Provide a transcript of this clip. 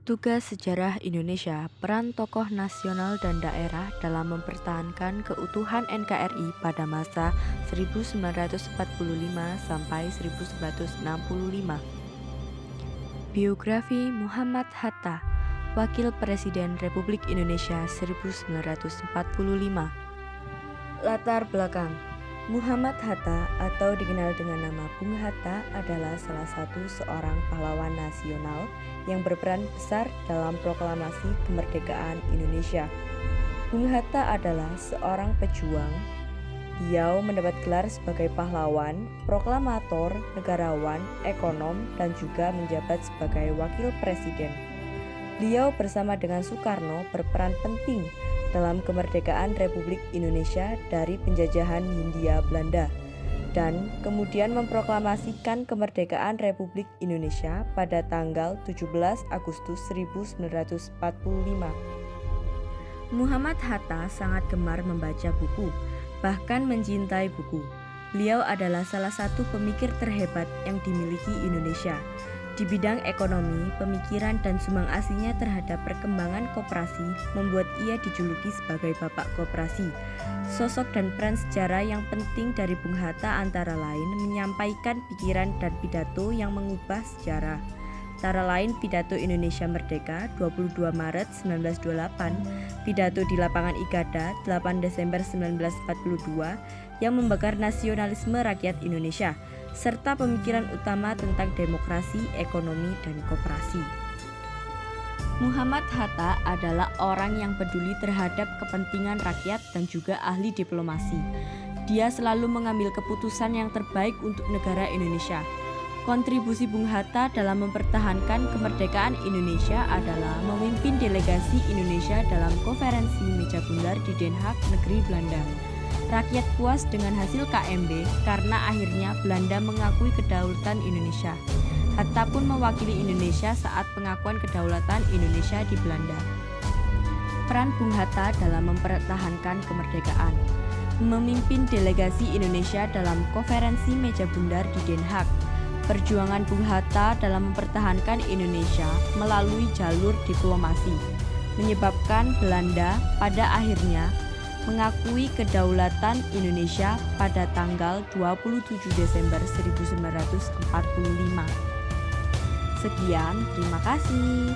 Tugas sejarah Indonesia, peran tokoh nasional dan daerah dalam mempertahankan keutuhan NKRI pada masa 1945 sampai 1965. Biografi Muhammad Hatta, Wakil Presiden Republik Indonesia 1945. Latar belakang Muhammad Hatta atau dikenal dengan nama Bung Hatta adalah salah satu seorang pahlawan nasional yang berperan besar dalam proklamasi kemerdekaan Indonesia. Bung Hatta adalah seorang pejuang. Beliau mendapat gelar sebagai pahlawan, proklamator, negarawan, ekonom, dan juga menjabat sebagai wakil presiden. Beliau bersama dengan Soekarno berperan penting dalam kemerdekaan Republik Indonesia dari penjajahan Hindia Belanda dan kemudian memproklamasikan kemerdekaan Republik Indonesia pada tanggal 17 Agustus 1945. Muhammad Hatta sangat gemar membaca buku, bahkan mencintai buku. Beliau adalah salah satu pemikir terhebat yang dimiliki Indonesia. Di bidang ekonomi, pemikiran dan sumbang aslinya terhadap perkembangan koperasi membuat ia dijuluki sebagai Bapak Koperasi. Sosok dan peran sejarah yang penting dari Bung Hatta antara lain menyampaikan pikiran dan pidato yang mengubah sejarah. Antara lain pidato Indonesia Merdeka 22 Maret 1928, pidato di lapangan Igada 8 Desember 1942 yang membakar nasionalisme rakyat Indonesia, serta pemikiran utama tentang demokrasi, ekonomi, dan koperasi. Muhammad Hatta adalah orang yang peduli terhadap kepentingan rakyat dan juga ahli diplomasi. Dia selalu mengambil keputusan yang terbaik untuk negara Indonesia. Kontribusi Bung Hatta dalam mempertahankan kemerdekaan Indonesia adalah memimpin delegasi Indonesia dalam konferensi meja bundar di Den Haag, negeri Belanda. Rakyat puas dengan hasil KMB karena akhirnya Belanda mengakui kedaulatan Indonesia. Hatta pun mewakili Indonesia saat pengakuan kedaulatan Indonesia di Belanda. Peran Bung Hatta dalam mempertahankan kemerdekaan. Memimpin delegasi Indonesia dalam konferensi meja bundar di Den Haag. Perjuangan Bung Hatta dalam mempertahankan Indonesia melalui jalur diplomasi menyebabkan Belanda pada akhirnya mengakui kedaulatan Indonesia pada tanggal 27 Desember 1945. Sekian, terima kasih.